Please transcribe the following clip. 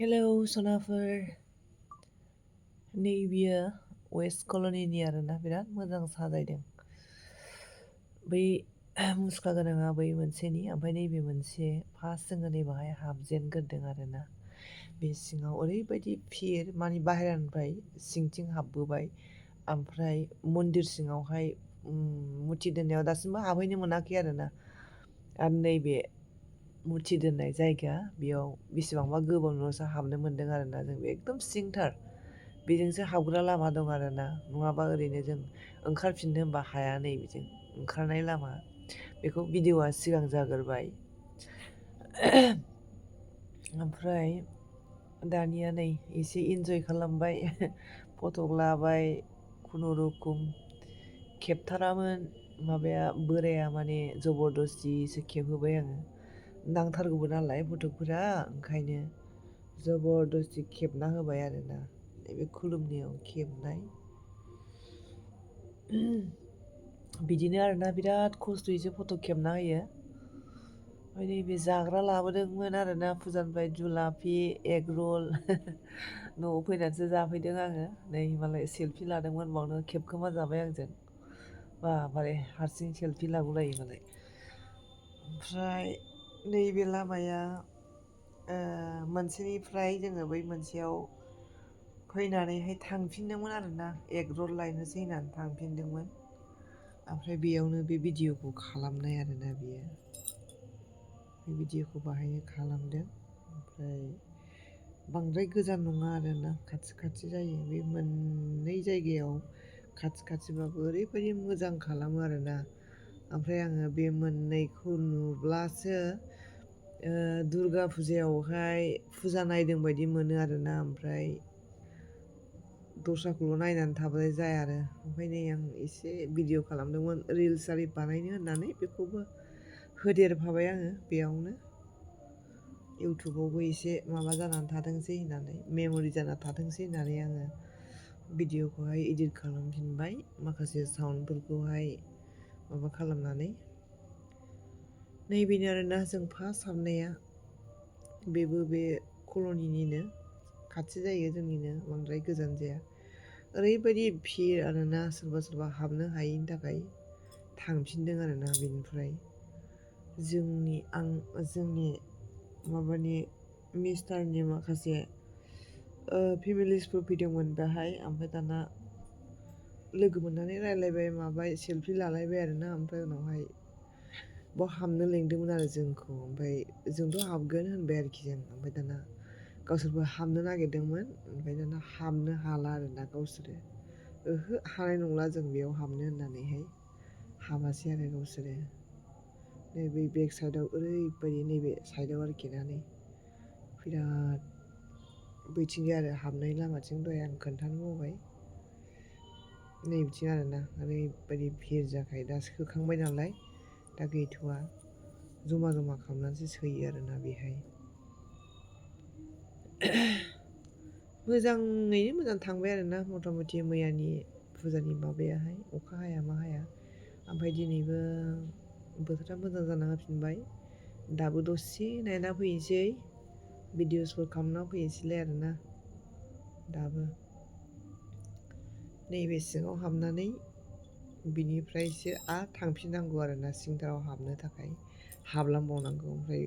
Hello सनाफोर, नैबेयो west कल'निनि आरोना बिराद मोजां साजायदों। बै मुसुखा गोनाङा बै मोनसेनि, ओमफ्राय नैबे मोनसे फार्स्ट जोङो नैबाहाय हाबजेनग्रोदों आरोना। बे सिङाव ओरैबायदि भिर, माने बाहेरानिफ्राय सिंथिं हाबबोबाय, ओमफ्राय मन्दिर सिङावहाय मुथि दोननायाव दासिमबो हाबहैनो मोनाखै आरोना। आरो नैबे मुथि दोननाय जायगा, बेयाव बेसेबांबा गोबावजोंसो हाबनो मोन्दों आरोना। जों एकदम सिंथार, बेजोंसो हाबग्रा लामा दं आरोना। नङाबा ओरैनो जों ओंखारफिननो होनबा हाया। नै बिजों ओंखारनाय लामा, बेखौ भिडिअ'आ सिगां जाग्रोबाय। ओमफ्राय दानिया नै एसे इन्जय खालामबाय, फट' लाबाय खुनुरुखुम। खेबथारामोन माबाया बोराया, माने जबरदस्तिसो खेबहोबाय आङो। नांथारगौबो नालाय फट'फोरा, ओंखायनो जबरदस्ति खेबना होबाय आरोना। नैबे खुलुमनायाव खेबनाय। बिदिनो आरोना, बिराद खस्थ'यैसो फट' खेबना होयो। ओमफ्राय नैबे जाग्रा लाबोदोंमोन आरोना फुजानिफ्राय, जुलाफि, एग रल। न'आव फैनानैसो जाफैदों आङो। नै मालाय सेलफि लादोंमोन बावनो, खेबखोमा जाबाय आंजों। बारे हारसिं सेलफि लागुलायो मालाय। ओमफ्राय नैबे लामाया मोनसेनिफ्राय जोङो बै मोनसेयाव फैनानैहाय थांफिनदोंमोन आरोना। एग रल लायनोसै होननानै थांफिनदोंमोन। ओमफ्राय बेयावनो बे भिडिअ'खौ खालामनाय आरोना बियो। बे भिडिअ'खौ बाहायनो खालामदों। ओमफ्राय बांद्राय गोजान नङा आरोना, खाथि खाथि जायो। बे मोननै जायगायाव खाथि खाथिबाबो ओरैबायदि मोजां खालामो आरोना। ओमफ्राय आङो बे मोननैखौ नुब्लासो दुर्गा फुजायावहाय फुजा नायदों बायदि मोनो आरोना। ओमफ्राय दस्राखौल' नायनानै थाबाय जाया आरो। ओमफ्राय नै आं एसे भिडिअ' खालामदोंमोन रिल्स आरि बानायनो होननानै, बेखौबो होदेरफाबाय आङो बेयावनो। इउटुबावबो एसे माबा जानानै थाथोंसै होननानै, मेम'रि जाना थाथोंसै होननानै आङो भिडिअ'खौहाय इडिट खालामफिनबाय, माखासे साउन्डफोरखौहाय माबा खालामनानै। नैबेनो आरोना जों फार्स्ट हाबनाया। बेबो बे कल'निनिनो, खाथि जायो जोंनिनो, बांद्राय गोजान जाया। ओरैबायदि भिर आरोना, सोरबा सोरबा हाबनो हायैनि थाखाय थांफिनदों आरोना बेनिफ्राय। जोंनि माबानि मिस्टारनि माखासे फेमिलिसफोर फैदोंमोन बेहाय। ओमफ्राय दाना लोगो मोननानै रायलायबाय माबाय, सेलफि लालायबाय आरोना। ओमफ्राय उनावहाय बाव हाबनो लेंदोंमोन आरो जोंखौ। ओमफ्राय जोंथ' हाबगोन होनबाय आरोखि जों। ओमफ्राय दाना गावसोरबो हाबनो नागिरदोंमोन। ओमफ्राय दाना हाबनो हाला आरोना गावसोरो। ओहो हानाय नंला जों बेयाव हाबनो होननानैहाय हाबासै आरो गावसोरो। नैबे बेक साइडआव ओरैबायदि, नैबे साइडआव आरोखि ना, नै बिराद बैथिंजाय आरो हाबनाय लामाथिं दहाय आं खोन्थानो बावबाय। नै बिथिं आरोना, ओरैबायदि भिर जाखायो। दासो होखांबाय नालाय, दा गैथ'वा। जमा जमा खालामनानैसो सोयो आरोना बेहाय। मोजाङैनो मोजां थांबाय आरोना मथा मथि मैयानि फुजानि माबायाहाय। अखा हाया मा हाया। ओमफ्राय दिनैबो बोथोरा मोजां जाना होफिनबाय। दाबो दसे नायना फैनोसै, भिडिअ'सफोर खालामना फैनोसैलाय आरोना। दाबो नैबे सिङाव हाबनानै बिनिफ्रायसो आरो थांफिननांगौ आरोना, सिंथाराव हाबनो थाखाय हाबलांबावनांगौ। ओमफ्राय